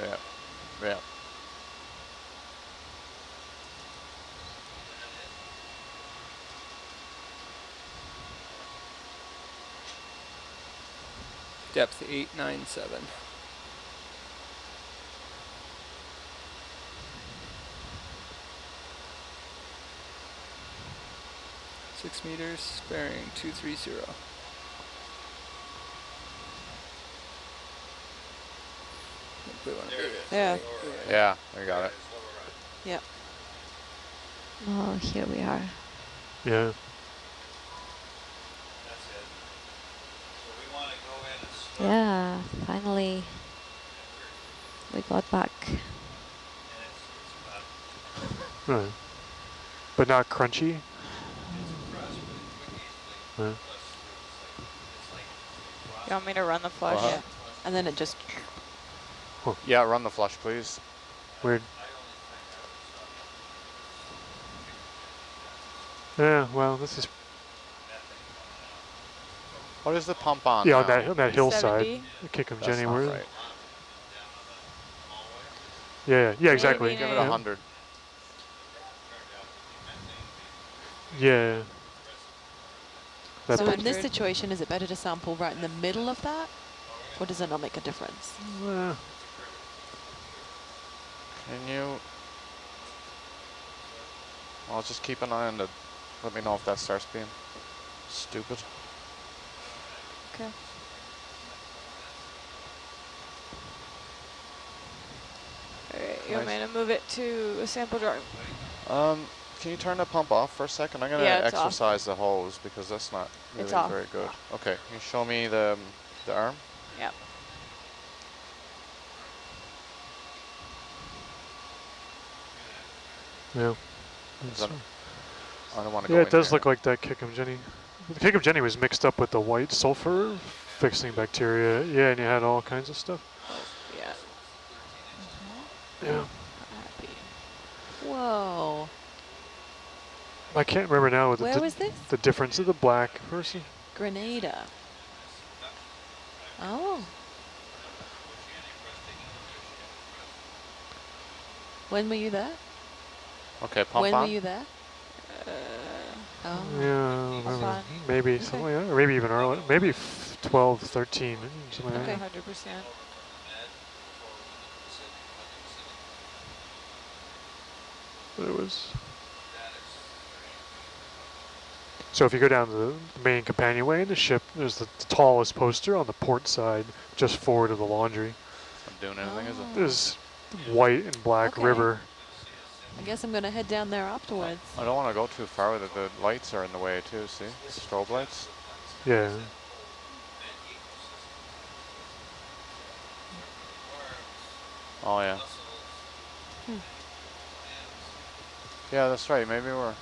Yeah. Yeah. Depth 897. Six meters, bearing 230. Yeah. Yeah, we got it. Yep. Oh, here we are. Yeah. Yeah, finally we got back. Right. But not crunchy? Yeah. You want me to run the flush? Uh-huh. Yeah. And then it just. Yeah, run the flush, please. Weird. Yeah, well, this is... What is the pump on Yeah, now? on that hillside. 70. Kick 'em, That's Jenny. not Where? right. Yeah, exactly. Maybe Give it Yeah. 100. Yeah. That So put- in this situation, is it better to sample right in the middle of that? Or does it not make a difference? Can you... I'll just keep an eye on the... Let me know if that starts being stupid. Okay. Alright, you want me to move it to a sample jar? Can you turn the pump off for a second? I'm gonna Yeah, it's exercise the hose because that's not It's really off. very good. Okay, can you show me the arm? Yep. Yeah. I don't want to go Yeah, in it does here. look like that Kick 'em Jenny. The Kick 'em Jenny was mixed up with the white sulfur, fixing bacteria. Yeah, and you had all kinds of stuff. Yeah. Yeah. Happy. Whoa. I can't remember now what Where was this? the difference of the black versus. Grenada. Oh. When were you there? Okay, pump When on. were you there? Oh. Yeah, Pump on. maybe something like that, or maybe even earlier. Maybe 12, 13, something like Okay. that. 100%. But it was. So if you go down to the main companionway in the ship, there's the tallest poster on the port side, just forward of the laundry. Not doing anything, is it? There's white and black Okay. river. I guess I'm going to head down there afterwards. I don't want to go too far with it. The lights are in the way too, see? Strobe lights. Yeah. Oh, yeah. Yeah, that's right. Maybe we're...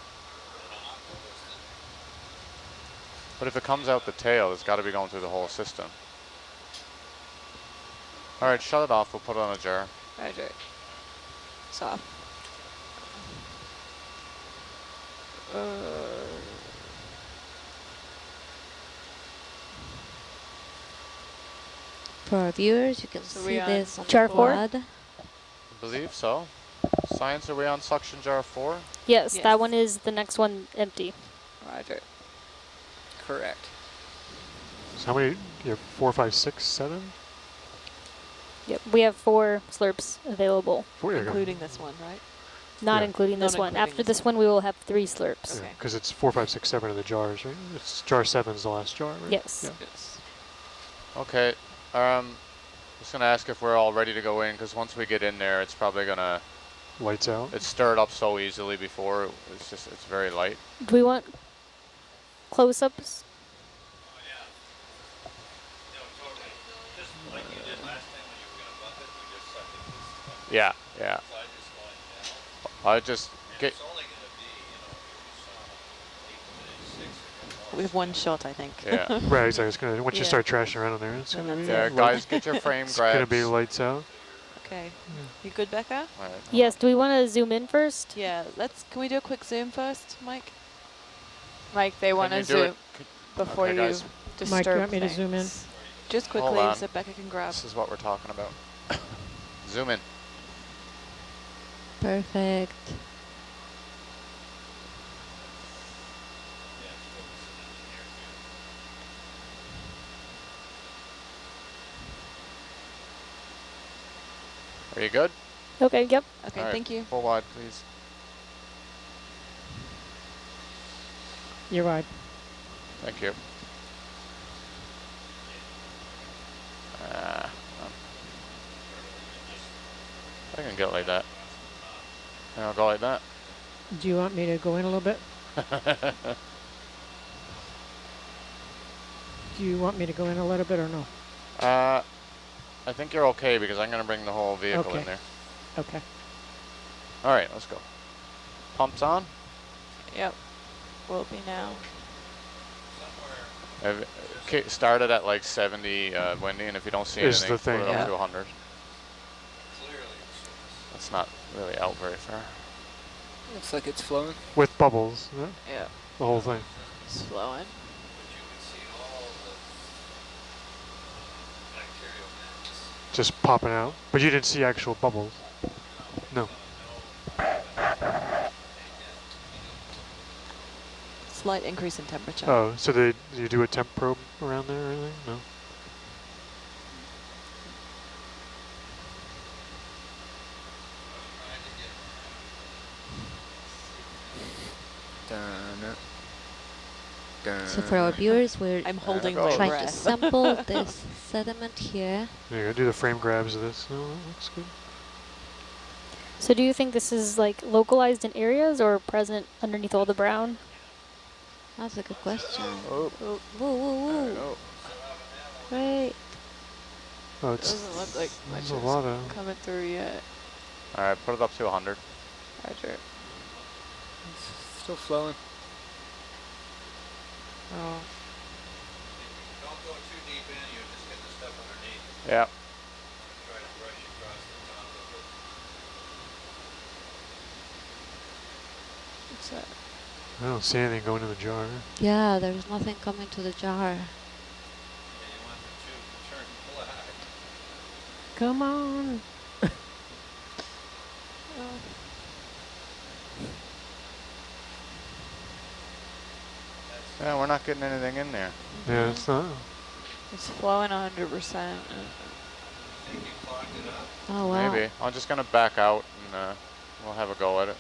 But if it comes out the tail, it's got to be going through the whole system. All right, shut it off. We'll put it on a jar. Roger. It's off. For our viewers, you can So see we on this on jar the four? quad. I believe so. Science, are we on suction jar 4? Yes, Yes. that one is the next one empty. Roger. Correct. So how many? You have 4, 5, 6, 7? Yep, we have 4 slurps available, 4, yeah. Including this one, right? not Yeah. including this Not one. including After this this one, we will have 3 slurps. Okay. Because it's 4, 5, 6, 7 of the jars, right? It's jar 7 is the last jar, right? Yes. Yeah. Yes. Okay. Just gonna ask if we're all ready to go in, because once we get in there, it's probably gonna... Lights out. It's stirred up so easily before. It's very light. Do we want close-ups? Yeah, yeah. I just get... We have one shot, I think. Yeah. Right, exactly. It's gonna, once you Yeah. start trashing around in there, it's Then gonna be, that's Yeah, guys, get your frame it's gonna grabs. be lights out. Okay. You good, Becca? All right. Yes, do we want to zoom in first? Yeah, can we do a quick zoom first, Mike? Mike, they want Can to you do zoom it? before Okay, you guys. disturb Mike, you want me to zoom in? things. Just Hold quickly on. so Becca can grab. This is what we're talking about. Zoom in. Perfect. Are you good? Okay, yep. Okay, All right, thank you. Full wide, please. You're wide. Thank you. I can get like that. And I'll go like that. Do you want me to go in a little bit? Do you want me to go in a little bit or no? I think you're okay because I'm going to bring the whole vehicle in there. Okay. All right, let's go. Pumps on. Yep. Will be now. Okay, started at like 70 windy, and if you don't see Is anything, the thing. put it up Yeah. to 100. That's not really out very far. Looks like it's flowing. With bubbles, yeah? Yeah. The whole thing. It's flowing. Just popping out. But you didn't see actual bubbles. No. Slight increase in temperature. Oh, so did you do a temp probe around there or anything? No. So for our viewers, we're I'm holding go. my trying to breath. sample this sediment here. There you go. Do the frame grabs of this. No, that looks good. So do you think this is like localized in areas or present underneath all the brown? That's a good question. Oh, Whoa, whoa, there we whoa. go. Right. Oh, it's Doesn't look like much there's a is lot of. coming through yet. All right, put it up to 100. Roger. It's still flowing. Oh. Don't go too deep in, you just get the stuff underneath. Yeah. Try to brush across the top of it. What's that? I don't see anything going in the jar. Yeah, there's nothing coming to the jar. And you want the tube to turn black. Come on. Yeah, we're not getting anything in there. Yeah, it's not. It's flowing 100%. Think you clogged it up? Oh, wow. Maybe. I'm just going to back out and we'll have a go at it.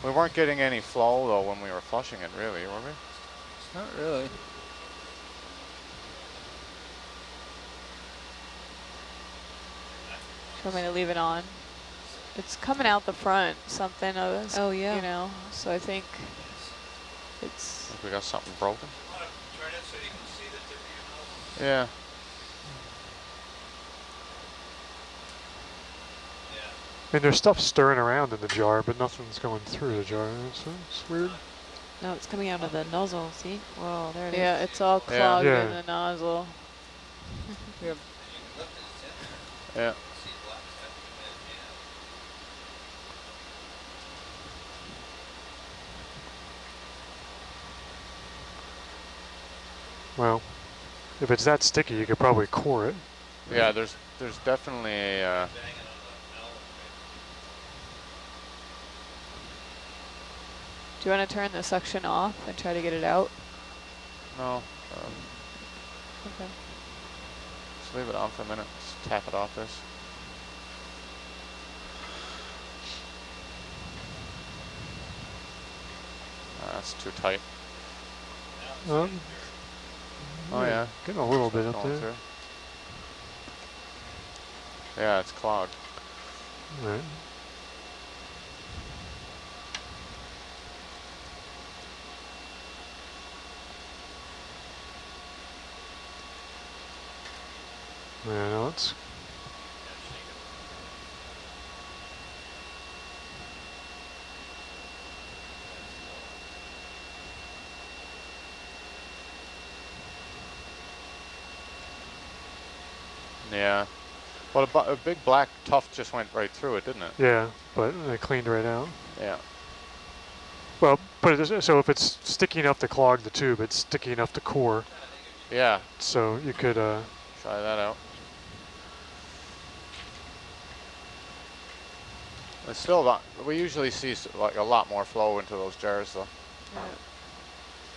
We weren't getting any flow though when we were flushing it, really, were we? Not really. Do you want me to leave it on? It's coming out the front, something of this, Oh, yeah. you know, so I think it's, Think we got something broken? Want to turn it so you can see the tip of your nose? Yeah. I mean, there's stuff stirring around in the jar, but nothing's going through the jar. It's weird. No, it's coming out of the nozzle, see? Whoa, there it is. yeah, it's all clogged Yeah. in the nozzle. Yeah. See black stuff in it, Well, if it's that sticky, you could probably core it. Yeah, there's definitely a, banging on the mallet. Do you want to turn the suction off and try to get it out? no, Okay. just leave it on for a minute. Just tap it off this. That's too tight. Oh yeah. Getting a little bit Stuff up going there. through. Yeah, it's clogged. All right. Yeah, no, it's Yeah. Well, a big black tuft just went right through it, didn't it? yeah, but they cleaned right out. Yeah. Well, so if it's sticky enough to clog the tube, it's sticky enough to core. Yeah, So you could, try that out. It's still not, we usually see like a lot more flow into those jars though. Yeah.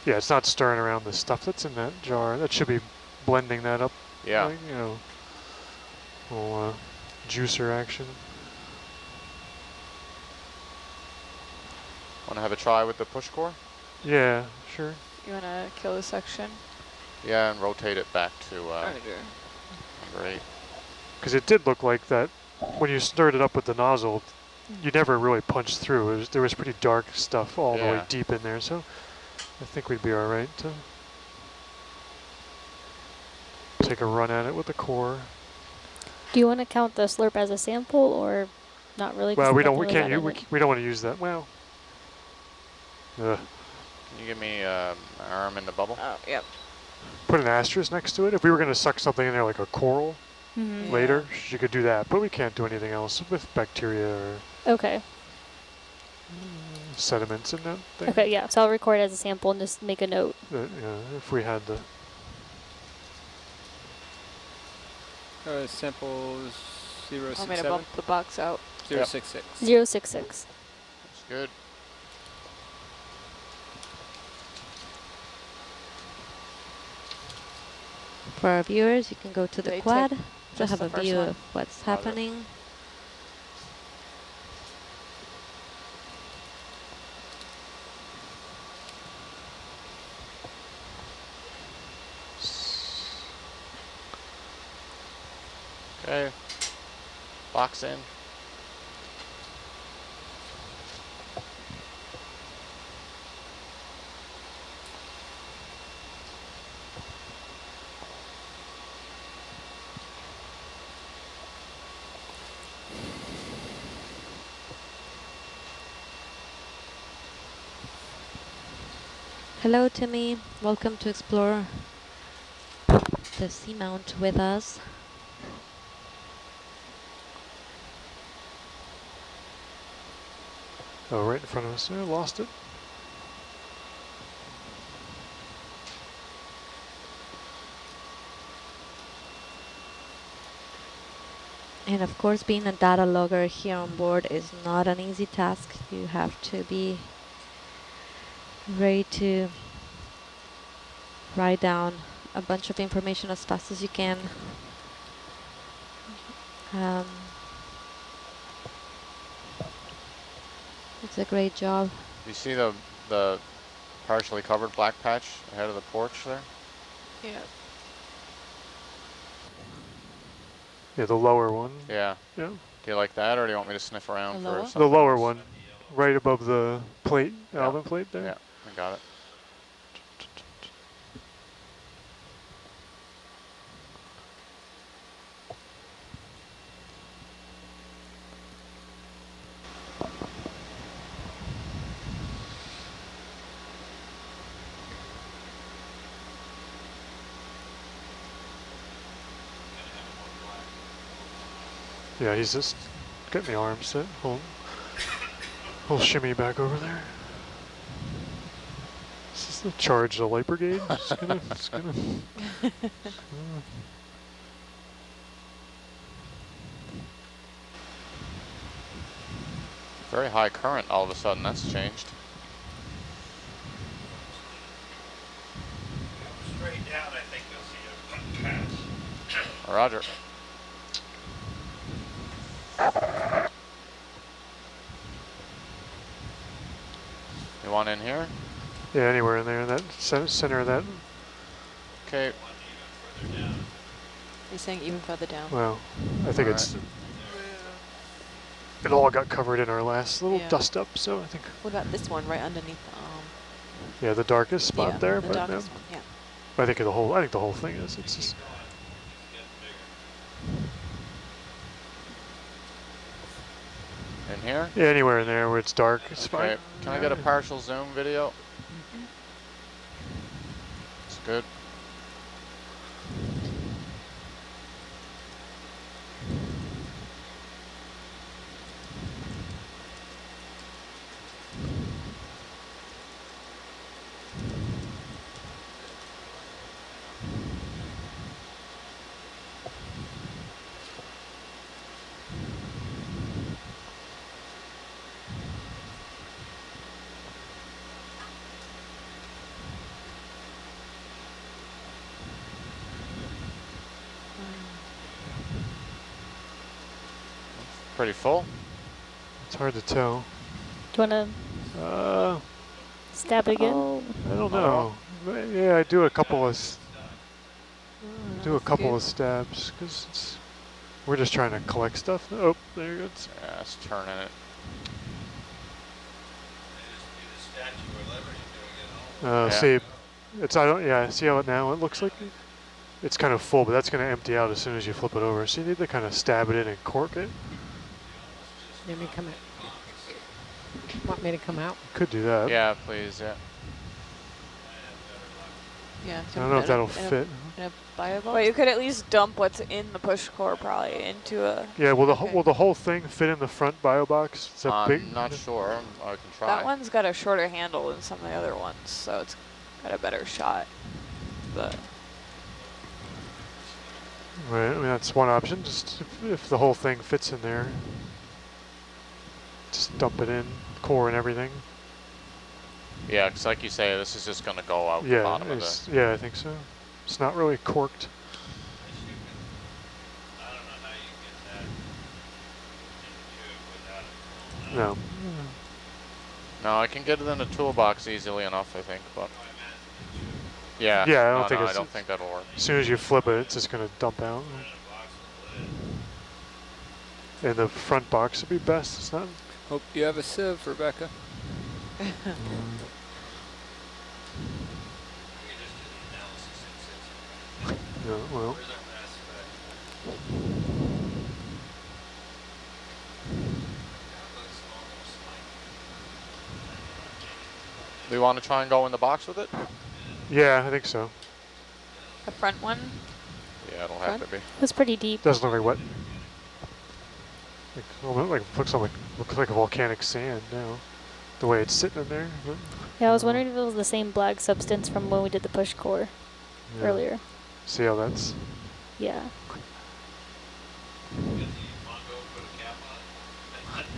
yeah, it's not stirring around the stuff that's in that jar. That should be blending that up. Yeah. Like, you know, little juicer action. Want to have a try with the push core? Yeah, sure. You want to kill this section? Yeah, and rotate it back to Roger. number 8. Because it did look like that when you stirred it up with the nozzle, you never really punched through. There was pretty dark stuff all the way Yeah. deep in there, so I think we'd be all right to take a run at it with the core. Do you want to count the slurp as a sample or not really? 'Cause Well, we nothing we really can't. got in We, it. we don't want to use that. Well, Can you give me my arm in the bubble? Oh, yep. put an asterisk next to it. If we were going to suck something in there like a coral Mhm. Yeah. later, you could do that. But we can't do anything else with bacteria or Okay. sediments in that thing. Okay, yeah. So I'll record it as a sample and just make a note. If we had the Sample Want me to bump the box out? 066. 066. That's good. For our viewers, you can go to the They quad took to just have the a first view one. of what's Got it. happening. Okay. Box in. Hello, Timmy. Welcome to explore the seamount with us. oh, right in front of us. I lost it. And of course, being a data logger here on board is not an easy task. You have to be ready to write down a bunch of information as fast as you can. It's a great job. You see the partially covered black patch ahead of the porch there? Yeah. Yeah, the lower one. Yeah. Yeah. Do you like that, or do you want me to sniff around The for lower? something The lower else? one, right above the plate, Yeah. Alvin plate there. Yeah, I got it. Yeah, he's just getting the arm set. We'll shimmy back over there. This is the charge the light brigade. It's gonna. Very high current all of a sudden, that's changed. Straight down, I think you'll see a pass. Roger. You want in here? Yeah, anywhere in there, in that center of that. Okay. One even further down. You're saying even further down. Well, I think All it's. It all got covered in our last little Yeah. dust up, so I think. What about this one right underneath the arm? Yeah, the darkest spot Yeah, there, the but no. darkest one, yeah. I think the whole. I think the whole thing is. It's just. In here? Yeah, anywhere in there where it's dark, it's Okay. fine. Can I get a partial zoom video? It's good. pretty full. It's hard to tell. Do you want Uh, to stab it again? Oh, I don't know. Yeah, I do a couple of stabs because we're just trying to collect stuff. Oh, there it goes. Yeah, it's turning it. Yeah. See, it's see how it now it looks like it's kind of full, but that's going to empty out as soon as you flip it over. So you need to kind of stab it in and cork it. Let me come out. Want me to come out? Could do that. Yeah, please. Yeah. Yeah. I don't know if that'll fit. In a bio box? Well, you could at least dump what's in the push core probably into a... Yeah, will Okay. the whole thing fit in the front bio box? Is that big? I'm not sure. I can try. That one's got a shorter handle than some of the other ones, so it's got a better shot. But Right, I mean that's one option. Just if the whole thing fits in there, just dump it in, core and everything. Yeah, because like you say, this is just going to go out the Yeah, bottom of the... yeah, I think so. It's not really corked. I don't know how you get that in the tube without it. No. No, I can get it in the toolbox easily enough, I think, but... Yeah, Yeah, I no, don't think no, it's- I don't think that'll work. As soon as you flip it, it's just going to dump out. And the front box would be best. It's not. Hope you have a sieve, Rebecca. Yeah, well. Do you want to try and go in the box with it? Yeah, I think so. the front one, Yeah, it'll have to be. It was pretty deep. Doesn't look like what? Looks like a volcanic sand now. The way it's sitting in there. But, Yeah, I was wondering if it was the same black substance from when we did the push core yeah. earlier. See how that's. Yeah.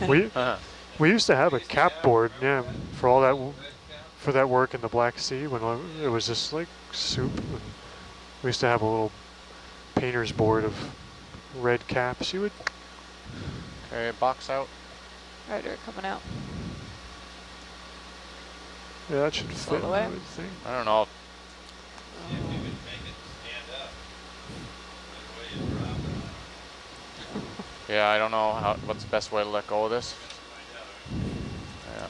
We we used to have a cap board, yeah, for all that for that work in the Black Sea when it was just like soup. And we used to have a little painter's board of red caps. You would. Okay, box out. rider coming out. Yeah, that should fit. the way. I would think. I don't know. Yeah, I don't know what's the best way to let go of this. Yeah.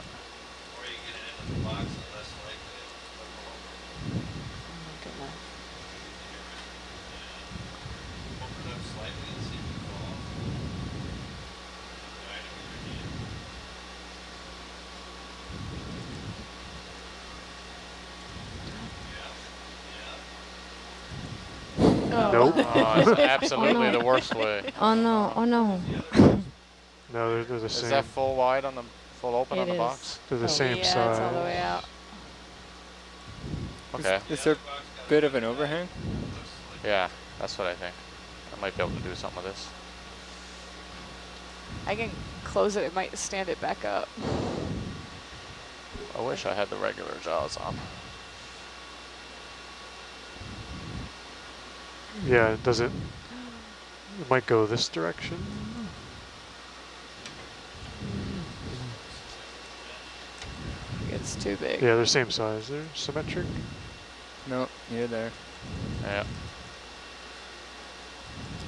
Nope. Oh, it's absolutely the worst way. oh no, oh no. No, they're the Is same. that full wide on the full open on It the is. box? They're the Oh, same Yeah, size. it's all the way out. Okay. Is there a bit of an overhang? Yeah, that's what I think. I might be able to do something with this. I can close it, it might stand it back up. I wish I had the regular jaws on. Yeah, does it? It might go this direction. It's too big. Yeah, they're same size. They're symmetric. No, you're there. Yeah.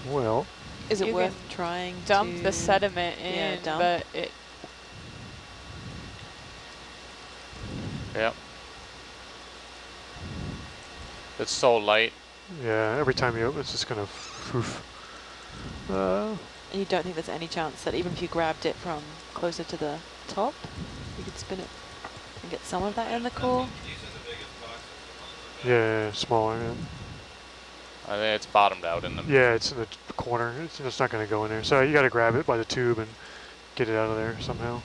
Well, Is it You worth can trying Dump to the sediment in, yeah, dump. but it Yep. It's so light. yeah. Every time you open, it's just gonna poof. And you don't think there's any chance that even if you grabbed it from closer to the top, you could spin it and get some of that in the core? Yeah, smaller. Yeah. I think it's bottomed out in the... Yeah, it's in the corner. It's not going to go in there. So you got to grab it by the tube and get it out of there somehow.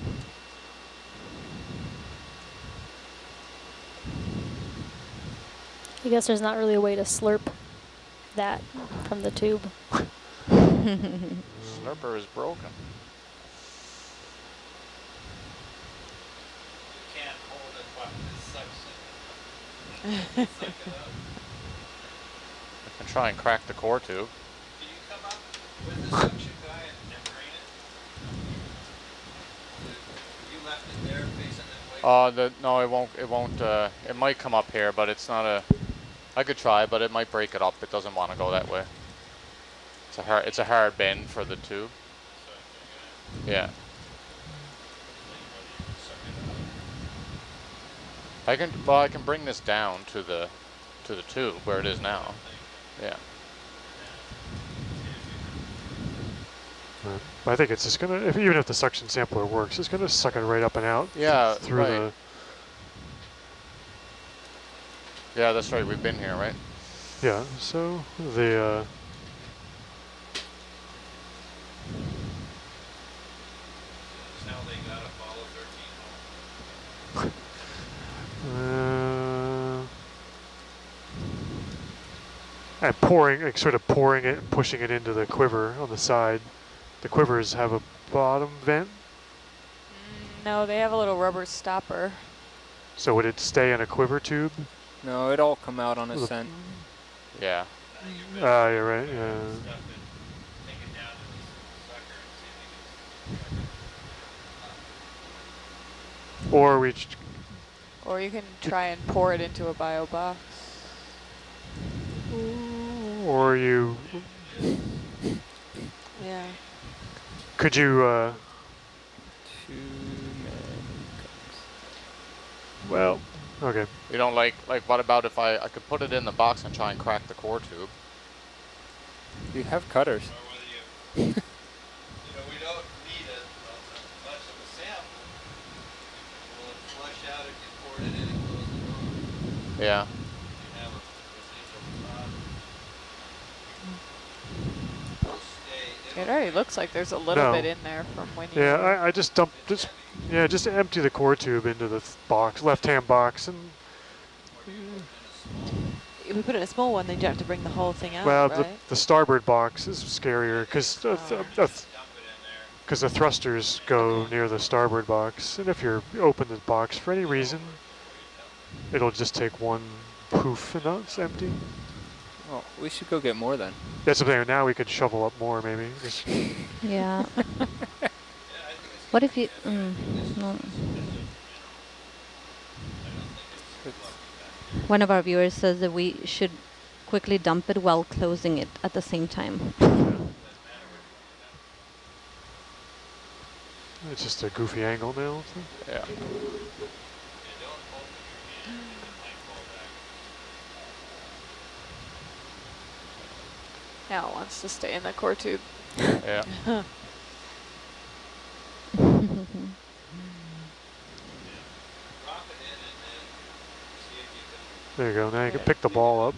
I guess there's not really a way to slurp that from the tube. Slurper is broken. You can't hold it while it sucks it. Suck it up. I can try and crack the core tube. Can you come up with the suction guy and drain it? No, it won't. It won't. It might come up here, but it's not a. I could try, but it might break it up. It doesn't want to go that way. It's a hard bend for the tube. Yeah. I can bring this down to the tube where it is now. Yeah. I think it's just gonna, even if the suction sampler works, it's gonna suck it right up and out. Yeah, through right. the. Yeah, that's right. We've been here, right? Yeah. So the. Now they gotta follow 13 and pouring, like sort of pouring it and pushing it into the quiver on the side. The quivers have a bottom vent. No, they have a little rubber stopper. So would it stay in a quiver tube? No, it'd all come out on ascent. Yeah. You're right. Yeah. Or we. Or you can try and pour it into a bio box. Or you. Yeah. Could you? Too many cooks. Well, okay. You don't like what about if I could put it in the box and try and crack the core tube? You have cutters. You know, we don't need much of a sample. Will it flush out if you poured it in and close the door? Yeah. You have a residual stay. It already looks like there's a little bit in there from when you... Yeah, I just dumped just empty the core tube into the box, left-hand box, and If we put it in a small one, then you have to bring the whole thing out, well, right? the starboard box is scarier because the thrusters go near the starboard box, and if you open the box for any reason, it'll just take one poof and it's empty. Oh, we should go get more then. That's the thing. Now we could shovel up more, maybe. Just Yeah. What if you? No. One of our viewers says that we should quickly dump it while closing it at the same time. it's just a goofy angle now. So. Yeah. Now it wants to stay in the core tube. Yeah. There you go. Now you can pick the ball up.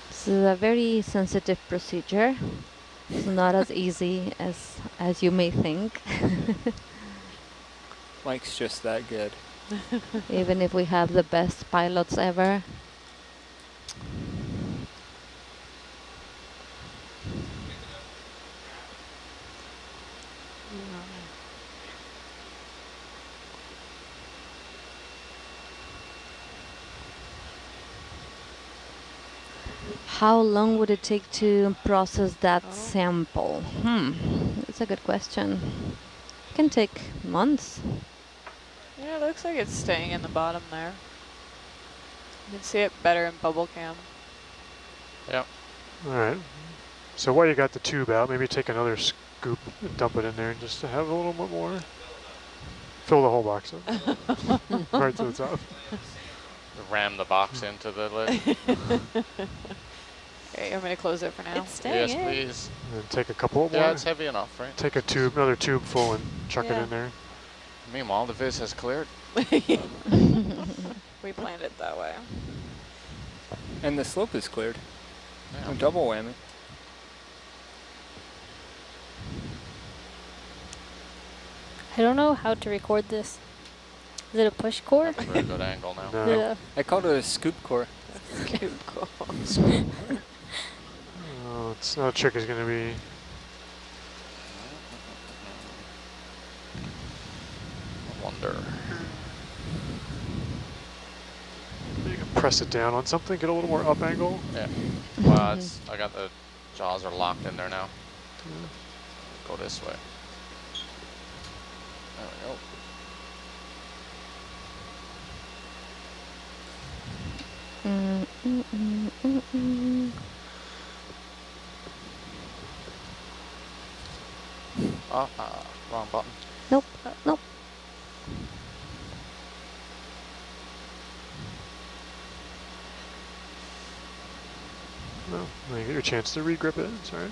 This is a very sensitive procedure. It's not as easy as you may think. Mike's just that good. Even if we have the best pilots ever. How long would it take to process that sample? That's a good question. It can take months. Yeah, it looks like it's staying in the bottom there. You can see it better in bubble cam. Yep. All right. So while you got the tube out, maybe take another scoop and dump it in there just to have a little bit more. Fill the whole box up. Right to the top. Ram the box into the lid. Okay, you want me to close it for now? It's staying Yes, in. please. And then take a couple more. Yeah, it's heavy enough, right? Take another tube full and chuck it Yeah. in there. Meanwhile, the viz has cleared. We planned it that way. And the slope is cleared. Yeah. A double whammy. I don't know how to record this. Is it a push core? That's a very good angle now. No. Yeah. I called it a scoop core. Oh, it's no trick is going to be. I wonder. You can press it down on something, get a little more up angle. Yeah. Well, I got the jaws are locked in there now. Go this way. There we go. Oh, wrong button. Nope, nope. No, now you get your chance to regrip it. It's all right.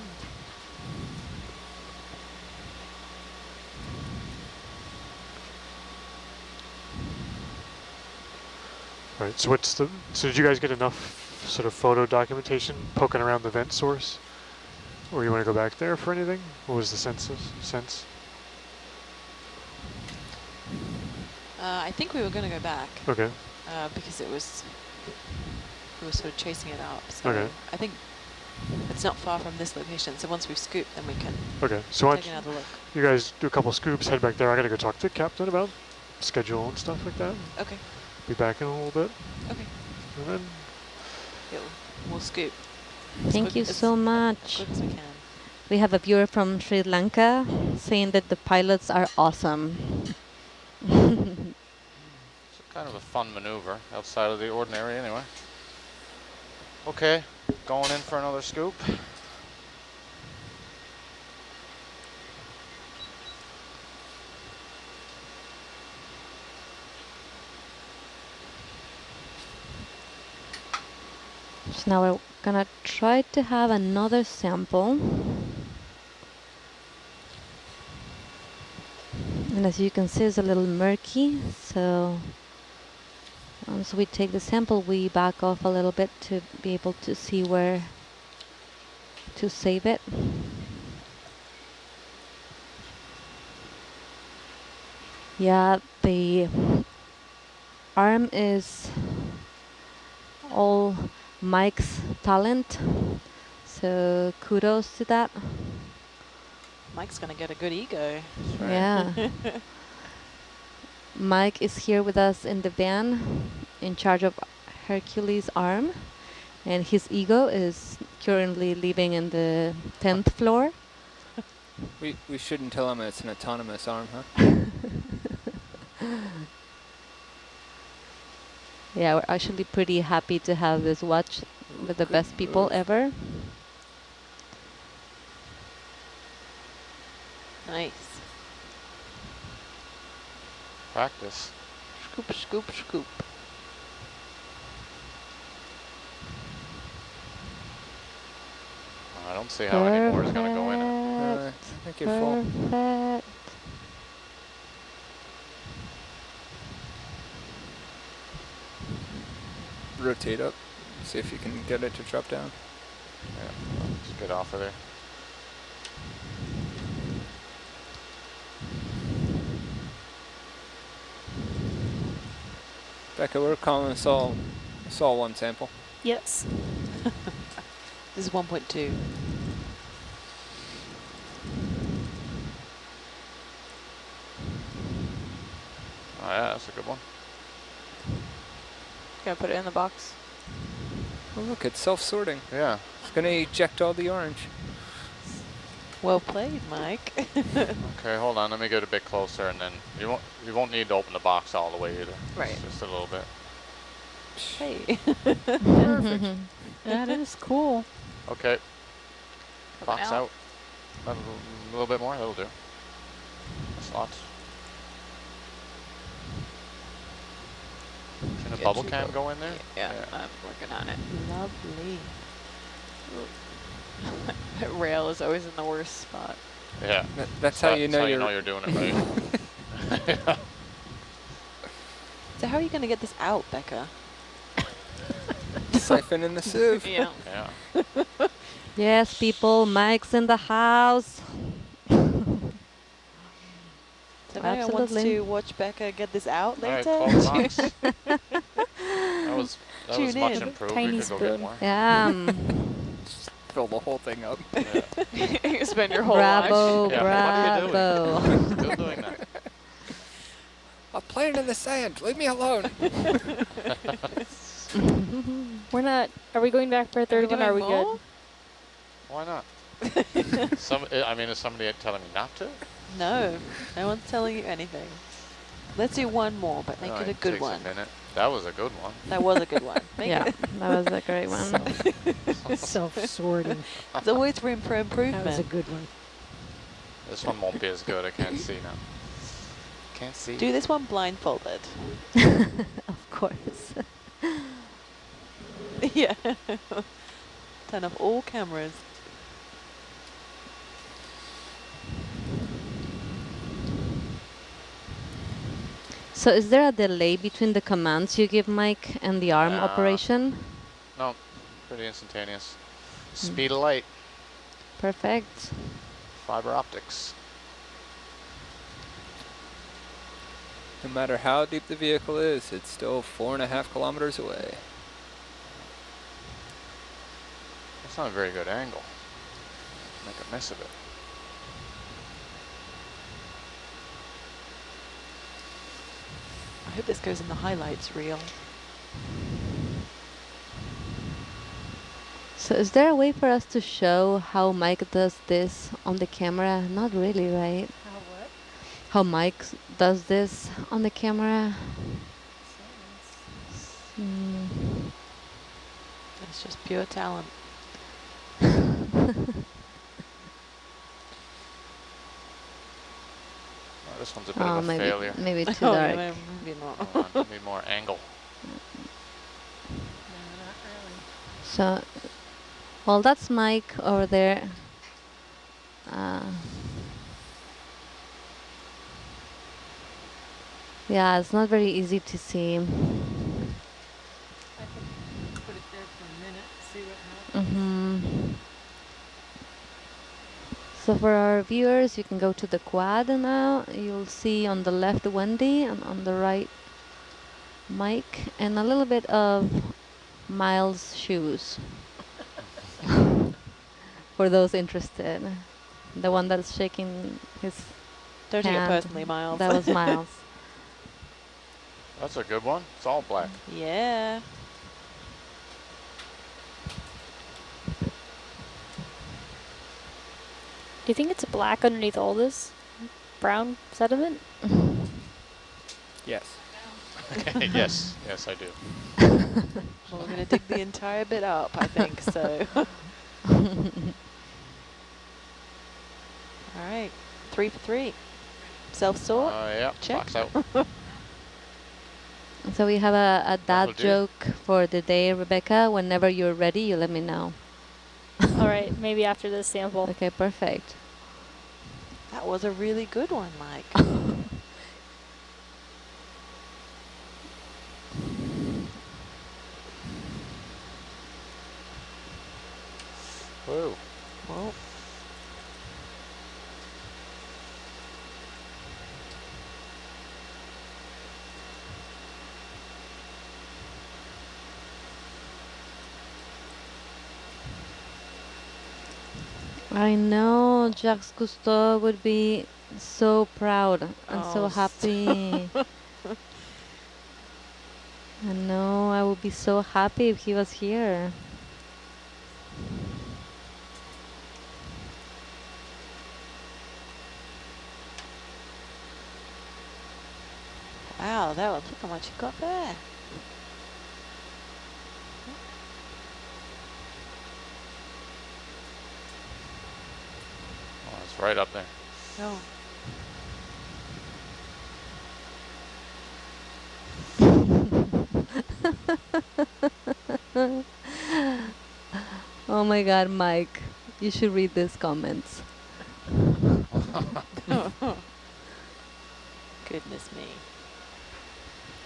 All right. So what's the? So did you guys get enough sort of photo documentation poking around the vent source, or you want to go back there for anything? What was the sense? I think we were going to go back Okay. because we were sort of chasing it up. So Okay. I think it's not far from this location. So once we've scooped, then we can Okay. So why take don't another look. you guys do a couple scoops, head back there. I gotta go talk to the captain about schedule and stuff like that. Okay. Be back in a little bit, Okay. and then We'll scoop. Thank you so As much. quick as we can. We have a viewer from Sri Lanka saying that the pilots are awesome. It's kind of a fun maneuver outside of the ordinary anyway. Okay, going in for another scoop. So now we're gonna try to have another sample. And as you can see, it's a little murky, so once we take the sample, we back off a little bit to be able to see where to save it. Yeah, the arm is all Mike's talent, so kudos to that. Mike's going to get a good ego. Yeah. Mike is here with us in the van in charge of Hercules arm, and his ego is currently living in the 10th floor. We shouldn't tell him it's an autonomous arm, huh? Yeah, we're actually pretty happy to have this watch with the best people ever. Nice. Practice. Scoop, scoop, scoop. I don't see how any more is going to go in it. I think you're full. Perfect. Rotate up. See if you can get it to drop down. Yeah, just get off of there. Becca, we're calling this all one sample. Yes. This is 1.2. Oh yeah, that's a good one. Gonna put it in the box. Oh look, it's self-sorting. Yeah. It's gonna eject all the orange. Well played, Mike. Okay, hold on. Let me get a bit closer, and then you won't need to open the box all the way either. Right. Just a little bit. Hey. Perfect. That is cool. Okay. Coming Box out. A little bit more. That'll do. That's lots. Can a Get bubble you cam go. go in there? Yeah, I'm working on it. Lovely. That rail is always in the worst spot. Yeah. That's how you know you're doing it right. So how are you going to get this out, Becca? Siphon in the sieve. Yeah. Yeah. Yes, people, Mike's in the house. So if anyone wants Absolutely. to watch Becca get this out All right, later, 12 bucks. That was Tune much in. improved. Tiny We could go spoon. get more. Yeah. Fill the whole thing up. Yeah. You spend your whole Bravo, lunch. Yeah, what bravo. are you doing? Still doing that. I'm playing in the sand. Leave me alone. We're not. Are we going back for a third one? Or are we good? more? Why not? I mean, is somebody telling me not to? No, no one's telling you anything. Let's do one more, but make it a good takes one. a minute. That was a good one. That was a good one. Make Yeah, it. that was a great one. Self-sorting. There's always room for That was a improvement. good one. This one won't be as good. I can't see now. Can't see. Do this one blindfolded. Of course. Yeah. Turn off all cameras. So is there a delay between the commands you give Mike and the arm operation? No, pretty instantaneous. Speed of light, Perfect. fiber optics. No matter how deep the vehicle is, it's still 4.5 kilometers away. That's not a very good angle. Make a mess of it. I hope this goes in the highlights reel. So is there a way for us to show how Mike does this on the camera? Not really, right? How what? How Mike does this on the camera? It's just pure talent. Oh, this one's a bit of a failure. maybe too Oh, dark. yeah, maybe not. Need more angle. No, not really. So, well, that's Mike over there. Yeah, it's not very easy to see. I can put it there for a minute, see what happens. So for our viewers, you can go to the quad now. You'll see on the left Wendy and on the right Mike and a little bit of Miles' shoes. For those interested. The one that's shaking his Don't take it hand. personally, Miles. That was Miles. That's a good one. It's all black. Yeah. Do you think it's black underneath all this brown sediment? Yes. Yes, yes, I do. Well, we're going to dig the entire bit up, I think, so. All right. 3 for 3. Self-sort. Yeah, Check. box out. So we have a That'll dad do. joke for the day, Rebecca. Whenever you're ready, you let me know. All right, maybe after this sample. Okay, perfect. That was a really good one, Mike. Whoa. Well, I know Jacques Cousteau would be so proud and so Oh, happy. I know, I would be so happy if he was here. wow, that was, look how much you got there. Oh, it's right up there. Oh. Oh my God, Mike, you should read these comments. Goodness me.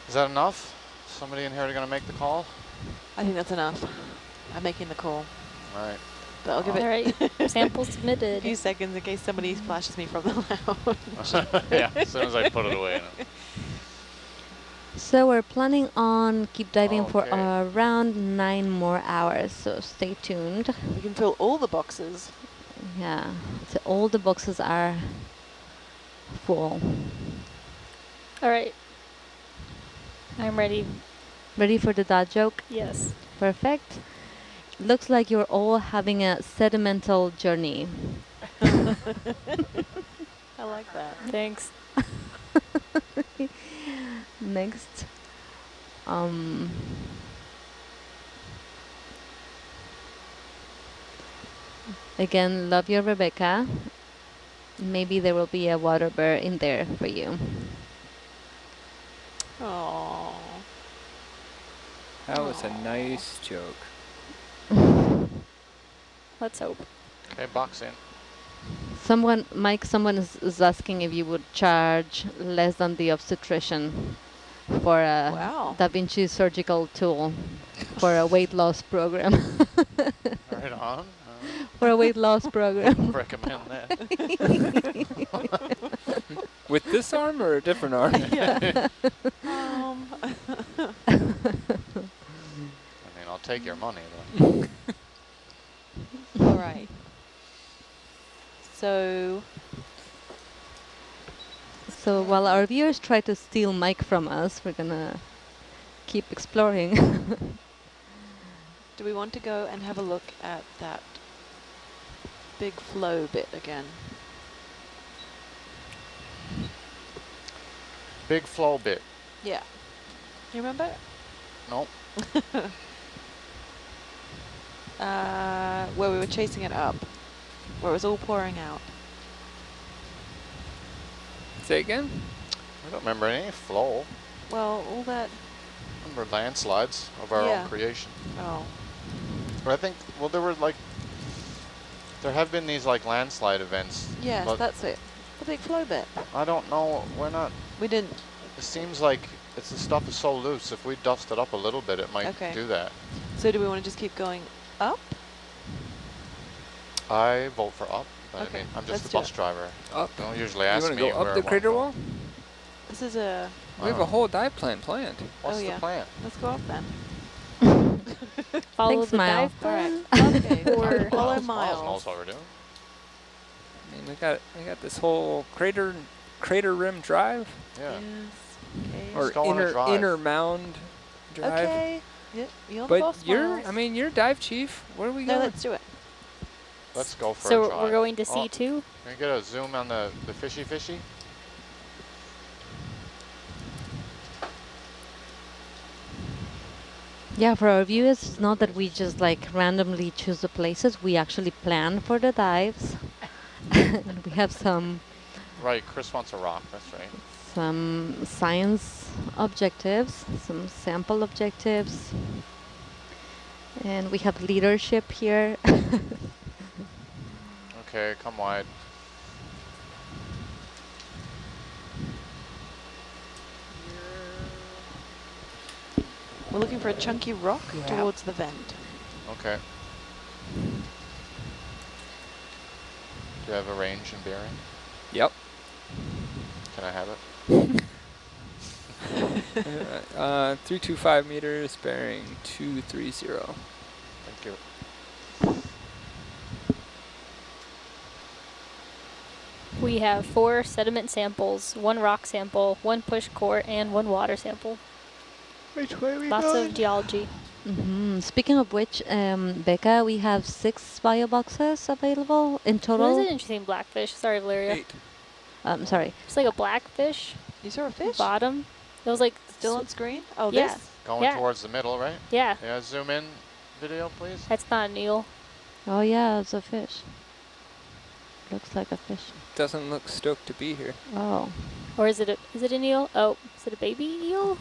Is that enough? Somebody in here are going to make the call? I think that's enough. I'm making the call. All right. But I'll give All it right, sample a submitted. few seconds in case somebody flashes me from the lounge. Yeah, as soon as I put it away. So we're planning on keep diving for Okay. around 9 more hours, so stay tuned. We can fill all the boxes. Yeah, so all the boxes are full. All right, I'm ready. Ready for the dad joke? Yes. Perfect. looks like you're all having a sedimental journey. I like that. Thanks. Next. Again, love your Rebecca. Maybe there will be a water bear in there for you. Oh. That was a nice joke. Let's hope. Okay, box in. Mike, someone is asking if you would charge less than the obstetrician for a Wow. Da Vinci surgical tool for a weight loss program. Right on. For a weight loss program. Recommend that. With this arm or a different arm? Yeah. I mean, I'll take your money, but All right. So while our viewers try to steal Mike from us, we're gonna keep exploring. do we want to go and have a look at that big flow bit again? big flow bit. Yeah. You remember? Nope. Where we were chasing it up, where it was all pouring out. Say again? I don't remember any flow. Well, all that. I remember landslides of our Yeah. own creation. Oh. But I think, well, there have been these like landslide events. Yes, but that's it. The big flow bit. I don't know. We didn't. It seems like the stuff is so loose. If we dust it up a little bit, it might Okay. do that. So do we want to just keep going up? I vote for up. But Okay, I mean, I'm let's just do the bus it. driver. Up. Don't usually You ask want to me go where up I the wanna crater go. wall? This is a. We have a whole dive plan planned. What's Oh, the yeah. plan? Let's go up then. Follow Thanks, the Mile. dive All right. plan. Okay. Or Follow Miles Miles. knows what we're doing. I mean, we got this whole crater rim drive, Yeah. Yes. Okay. or go on a drive. inner mound drive. Okay. Yep. You're the boss, But Miles. I mean, you're dive chief. Where are we No, going? let's do it. Let's go for a So drive. we're going to Oh, C2. Can you get a zoom on the fishy? Yeah, for our viewers, it's not that we just like randomly choose the places. We actually plan for the dives. And we have some Right, Chris wants a rock. That's right. science objectives, some sample objectives. And we have leadership here. Okay, come wide. We're looking for a chunky rock towards the vent. Okay. Do you have a range and bearing? Yep. Can I have it? 325 meters, bearing 230. Thank you. We have 4 sediment samples, 1 rock sample, 1 push core, and 1 water sample. Which way are we Lots of geology. Speaking of which, Becca, we have 6 bio boxes available in What is total. an interesting blackfish? Sorry, Valeria. 8. Sorry. It's like a blackfish. You saw a fish? Bottom. It was like Still on screen? Oh, Yeah. this? Going Yeah. towards the middle, right? Yeah, Yeah, zoom in video, please. that's not an eel. Oh yeah, it's a fish. Looks like a fish. Doesn't look stoked to be here. Oh. Or is it an eel? Oh, is it a baby eel?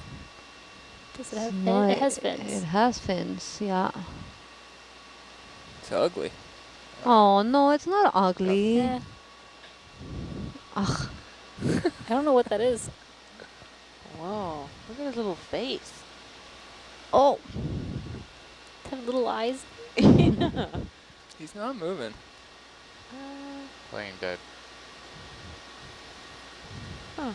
Does it have No, it has fins. It has fins, yeah. It's ugly. Oh no, it's not ugly. Yeah. Ugh. I don't know what that is. Whoa. Look at his little face. Oh. It have little eyes. He's not moving. Playing dead. Huh.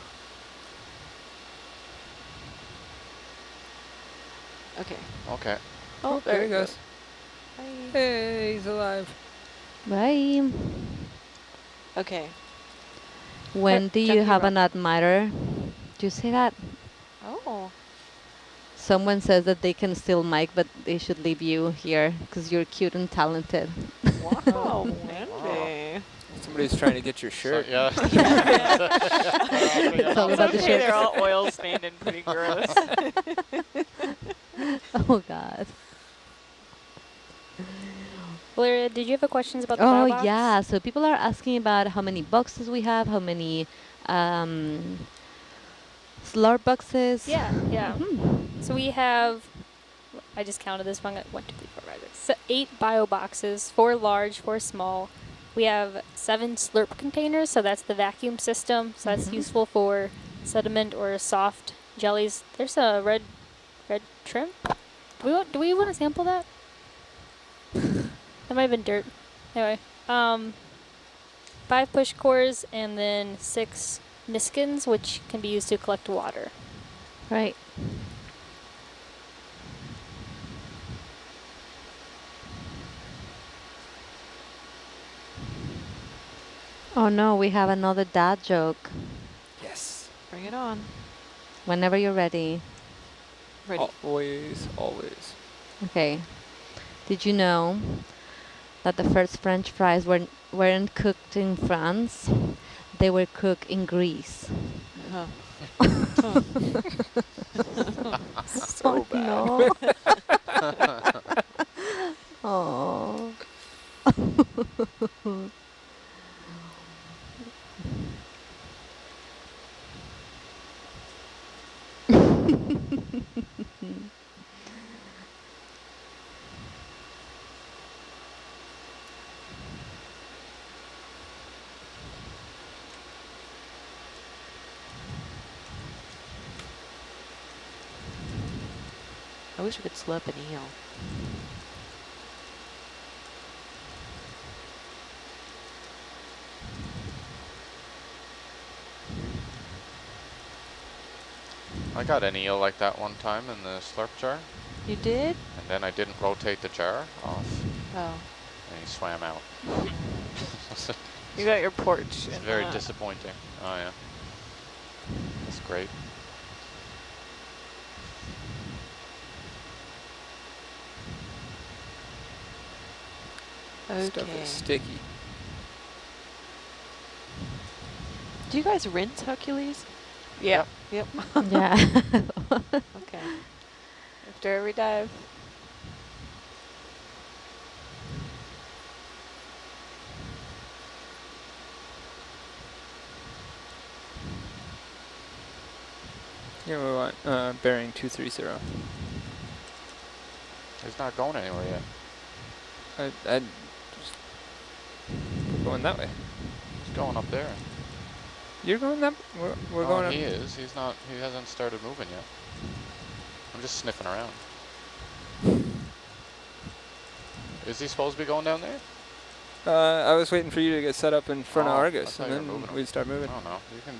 Okay. Okay. Oh, there he goes. Hi. Hey, he's alive. Bye. Okay. When do you chunky have rock. an admirer? Do you say that? Oh. Someone says that they can still mic, but they should leave you here because you're cute and talented. Wow, Wendy. Somebody's trying to get your shirt. So, yeah. It's all It's about the okay, shirt. they're all oil stained and pretty gross. Oh God. Valeria, did you have a questions about the Oh box? yeah. So people are asking about how many boxes we have, how many slurp boxes. Yeah, yeah. Mhm. So we have, I just counted this one, 1, 2, 3, 4, 5, 6, so 8 bio boxes, 4 large, 4 small. We have 7 slurp containers, so that's the vacuum system. So that's useful for sediment or soft jellies. There's a red shrimp. Do we want to sample that? That might have been dirt. Anyway, 5 push cores and then 6 niskins, which can be used to collect water. Right. Oh no, we have another dad joke. Yes. Bring it on. Whenever you're ready. Ready. Always, always. Okay. Did you know that the first French fries weren't cooked in France? They were cooked in Greece. Huh. So bad. No. Oh. I wish we could slurp an eel. I got an eel like that one time in the slurp jar, You did? and then I didn't rotate the jar off, Oh. and he swam out. You got your porch. It's in very the- disappointing. Oh yeah. That's great. Stuff Okay. is sticky. Do you guys rinse Hercules? Yeah. Yep. Yeah. Okay. After every dive. Yeah, we want bearing 230. He's not going anywhere yet. We're going that way. He's going up there. You're going that. We're Oh, going up. he is. He's not. He hasn't started moving yet. I'm just sniffing around. Is he supposed to be going down there? I was waiting for you to get set up in front of Oh, I Argus, thought and you were then moving him. we'd start I moving. don't know. You can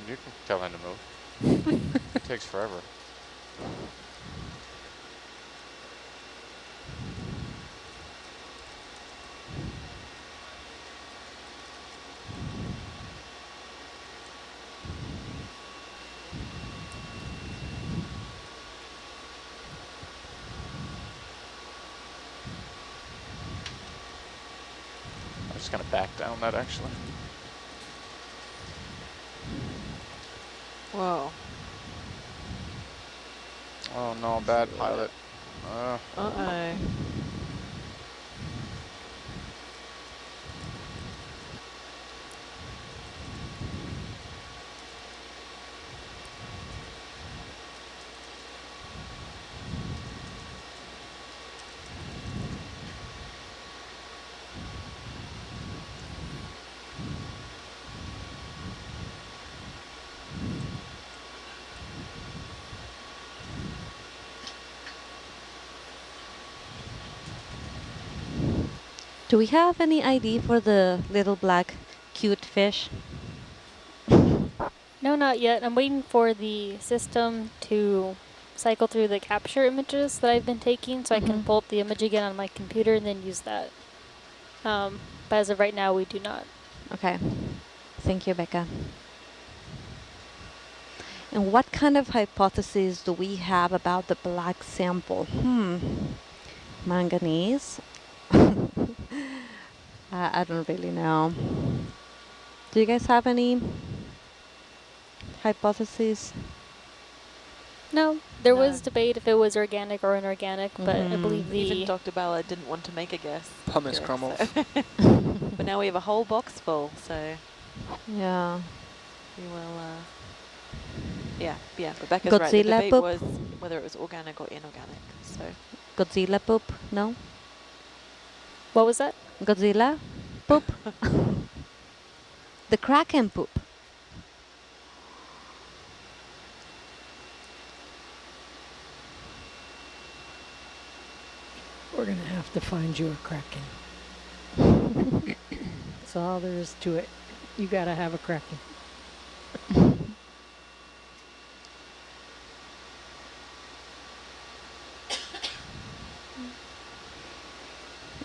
tell him to move. It takes forever. I'm just gonna back down that actually. Whoa. Oh no, bad pilot. Uh-oh. Do we have any ID for the little black cute fish? No, not yet. I'm waiting for the system to cycle through the capture images that I've been taking so I can Mhm. pull up the image again on my computer and then use that. But as of right now, we do not. Okay. Thank you, Becca. And what kind of hypotheses do we have about the black sample? Manganese. I don't really know. Do you guys have any hypotheses? No, there No. was debate if it was organic or inorganic, but I believe Even the Dr. Ballard didn't want to make a guess. Pumice Yeah, crumbles. so- but now we have a whole box full, so Yeah. we will. Yeah. Rebecca's right. The Godzilla debate poop? was whether it was organic or inorganic. So Godzilla poop? No? what was that? Godzilla poop? The Kraken poop. We're going to have to find you a Kraken. That's all there is to it. You got to have a Kraken.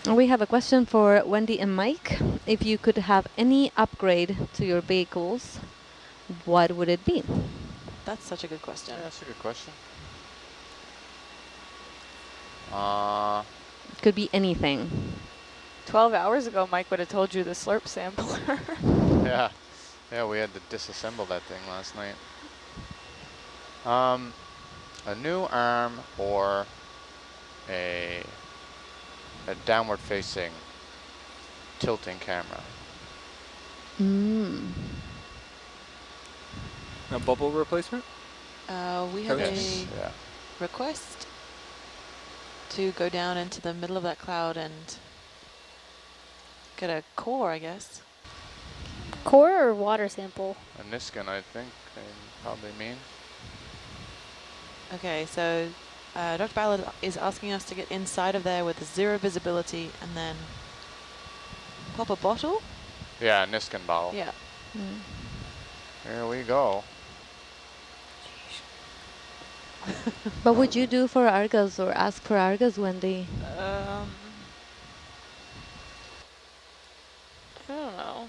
We have a question for Wendy and Mike. If you could have any upgrade to your vehicles, what would it be? that's such a good question. Yeah, that's a good question. Could be anything. 12 hours ago, Mike would have told you the slurp sampler. Yeah. Yeah, we had to disassemble that thing last night. A new arm or a downward facing tilting camera. A bubble replacement? We have Yes. a Yeah. request to go down into the middle of that cloud and get a core, I guess. Core or water sample? A Niskin, I think they probably mean. Okay, so Dr. Ballard is asking us to get inside of there with zero visibility and then pop a bottle. Yeah, a Niskin bottle. Yeah. Here we go. What would you do for Argos or ask for Argos, Wendy? I don't know.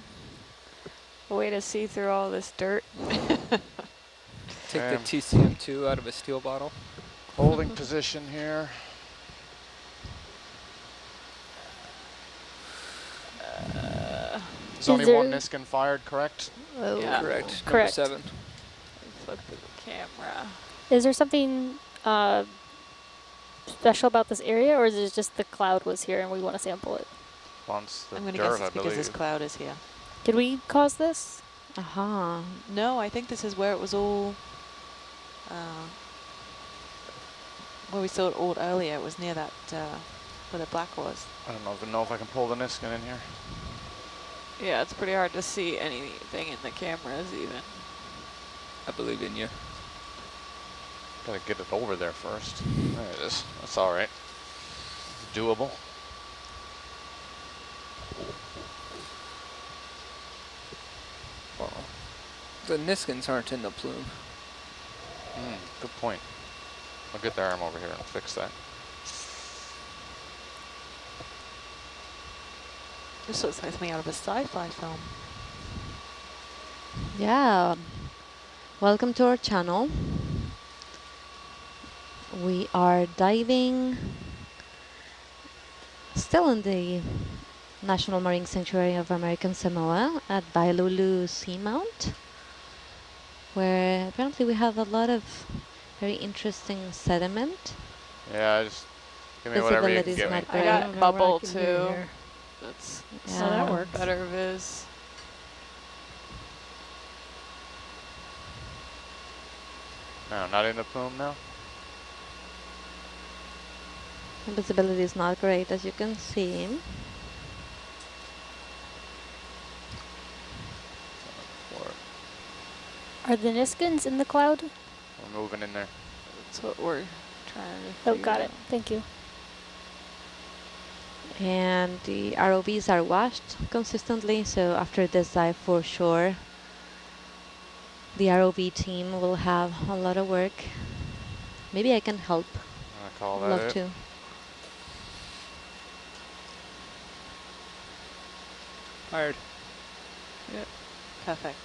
A way to see through all this dirt. Take the TCM2 out of a steel bottle. Holding position here. There's only one Niskin fired, correct? Oh, Yeah. Correct. Correct. Number 7. Flip the camera. Is there something special about this area, or is it just the cloud was here and we want to sample it? Once the I'm going to dirt, guess I it's because this believe. cloud is here. Did we cause this? Aha. No, I think this is where it was all, where we saw it all earlier. It was near that, where the black was. I don't even know if I can pull the Niskin in here. Yeah, it's pretty hard to see anything in the cameras even. I believe in you. Gotta get it over there first. There it is. That's all right. Doable. The Niskins aren't in the plume. Good point. I'll get the arm over here and fix that. This looks like something out of a sci-fi film. Yeah. Welcome to our channel. We are diving still in the National Marine Sanctuary of American Samoa at Vailulu Seamount, where apparently we have a lot of very interesting sediment. Yeah, just give me whatever you can Visibility's give me. not I great. got don't know what I bubble can do too. here. That's Yeah. So that works. better viz. No, not in the plume now? The visibility is not great, as you can see. Are the Niskins in the cloud? We're moving in there. That's what we're trying to Oh, figure got out. it. Thank you. And the ROVs are washed consistently, so after this dive for sure, the ROV team will have a lot of work. Maybe I can help. I call that Love it. to. Fired. Perfect.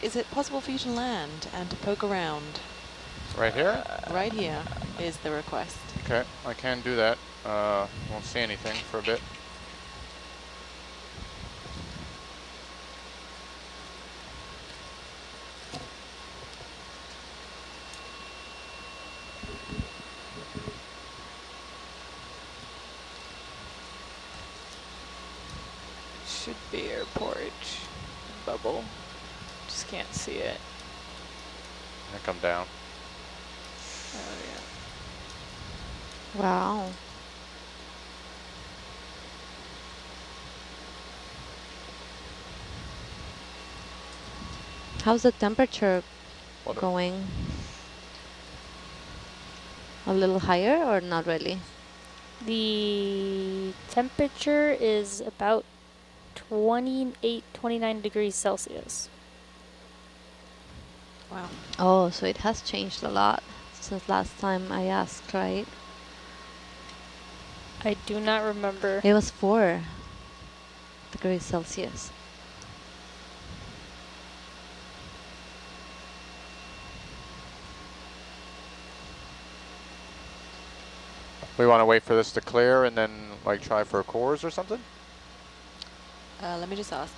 Is it possible for you to land and to poke around? Right here? Right here is the request. Okay, I can do that. Won't see anything for a bit. Should be airport bubble. Just can't see it. I come down. Oh yeah. Wow. How's the temperature What going? A little higher or not really? The temperature is about 28, 29 degrees Celsius. Wow. Oh, so it has changed a lot since last time I asked, right? I do not remember. It was 4 degrees Celsius. We want to wait for this to clear and then like try for cores or something? Let me just ask.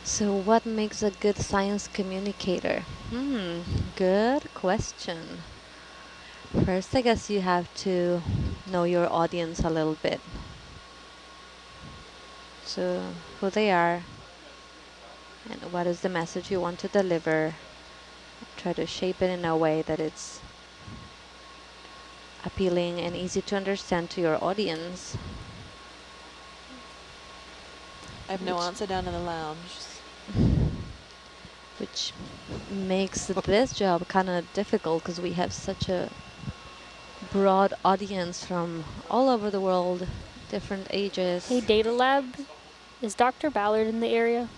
So what makes a good science communicator? Good question. First, I guess you have to know your audience a little bit. So who they are and what is the message you want to deliver. Try to shape it in a way that it's appealing and easy to understand to your audience. I have no answer down in the lounge. Which makes this job kind of difficult because we have such a broad audience from all over the world, different ages. Hey, Data Lab, is Dr. Ballard in the area?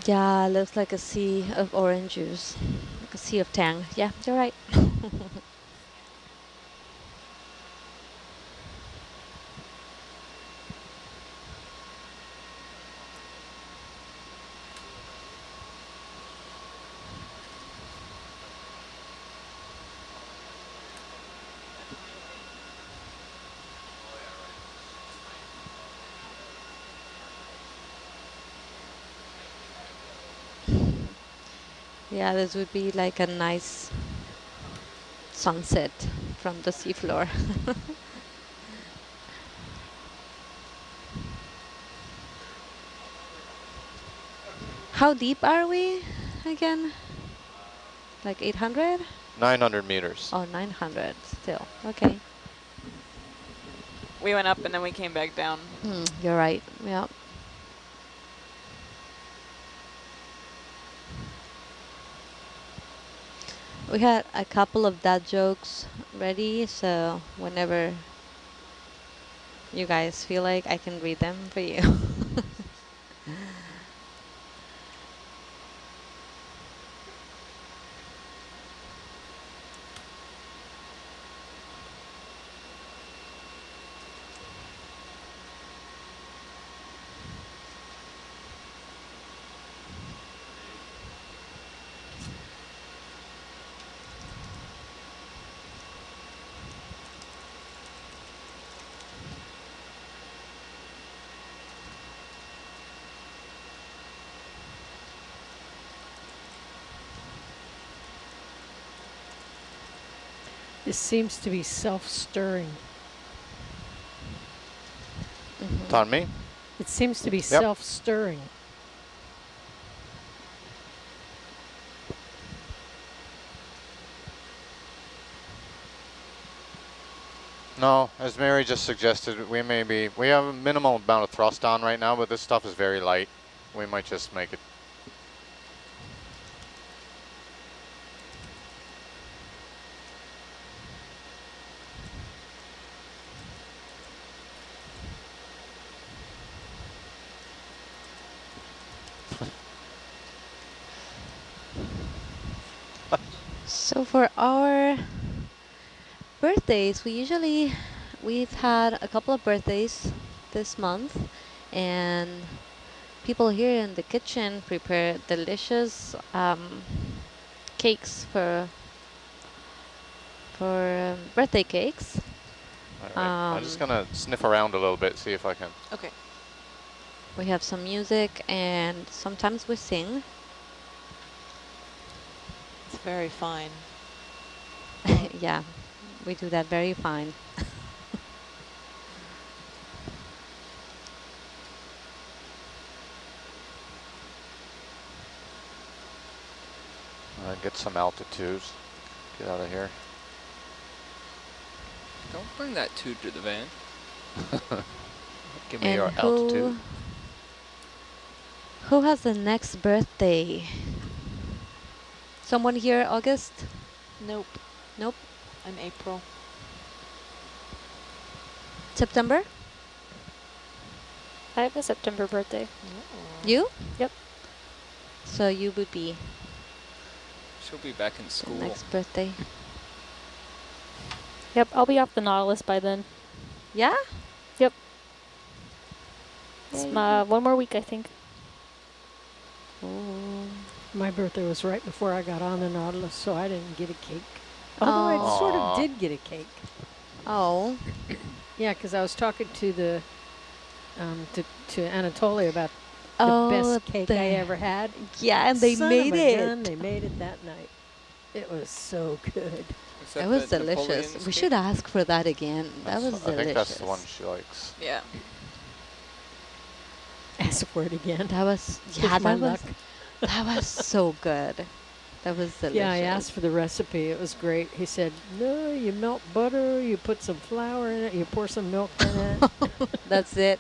Yeah, looks like a sea of orange juice, like a sea of tang. Yeah, you're right. Yeah, this would be like a nice sunset from the seafloor. How deep are we again? Like 800? 900 meters. Oh, 900 still. Okay. We went up and then we came back down. You're right. Yeah. We had a couple of dad jokes ready, so whenever you guys feel like, I can read them for you. This seems to be self-stirring. It's on me? It seems to be self-stirring. No, as Mary just suggested, we have a minimal amount of thrust on right now, but this stuff is very light. We might just make it. So for our birthdays, we've had a couple of birthdays this month, and people here in the kitchen prepare delicious cakes for birthday cakes. All right. I'm just gonna sniff around a little bit, see if I can. Okay. We have some music, and sometimes we sing. It's very fine. Yeah, we do that very fine. Get some altitudes. Get out of here. Don't bring that tube to the van. Give me And your altitude. Who has the next birthday? Someone here, August? Nope. Nope. I'm April. September? I have a September birthday. You? Yep. So you would be She'll be back in the school. next birthday. Yep, I'll be off the Nautilus by then. Yeah? It's Yeah, one more week, I think. Oh. My birthday was right before I got on the Nautilus, so I didn't get a cake. Although I sort of did get a cake. Oh. Yeah, because I was talking to the to Anatoly about the Oh, best cake I ever had. Yeah, and they Son made of a it. gun, they made it that night. It was so good. Was that It was the delicious. Napoleon's We cake? should ask for that again. That was I delicious. think that's the one she likes. Yeah. Ask for it again. That was, With yeah, my that was, luck. that was so good. That was delicious. Yeah, I asked for the recipe. It was great. He said, no, you melt butter, you put some flour in it, you pour some milk in it. That's it.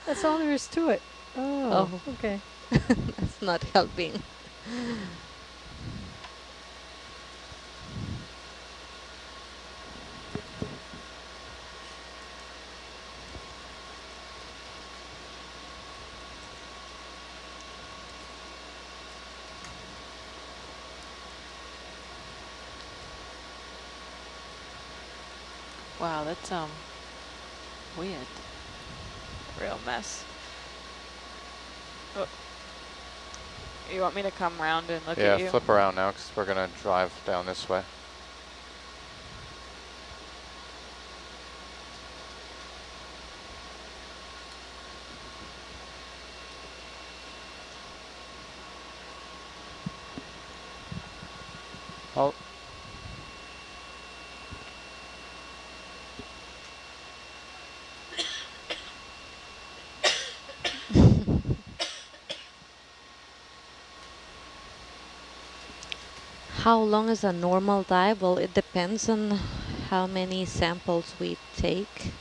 That's all there is to it. Oh, Oh. okay. That's not helping. Wow, that's weird. Real mess. Oh. You want me to come round and look at you? Yeah, flip around now because we're going to drive down this way. Oh. How long is a normal dive? Well, it depends on how many samples we take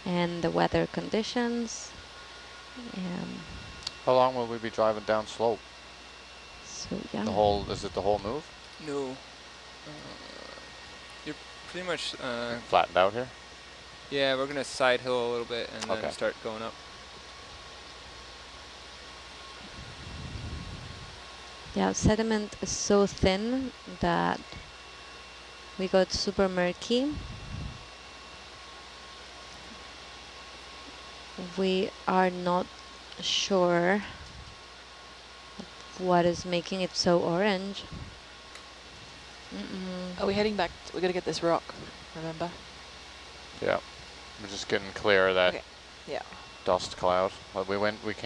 and the weather conditions. How long will we be driving down slope? So yeah. Is it the whole move? No. You're pretty much, Flattened out here? yeah, we're going to side hill a little bit and Okay. then start going up. Yeah, sediment is so thin that we got super murky. We are not sure what is making it so orange. Are we heading back? We gotta get this rock, remember? Yeah. We're just getting clear of that Okay. Yeah. dust cloud. We came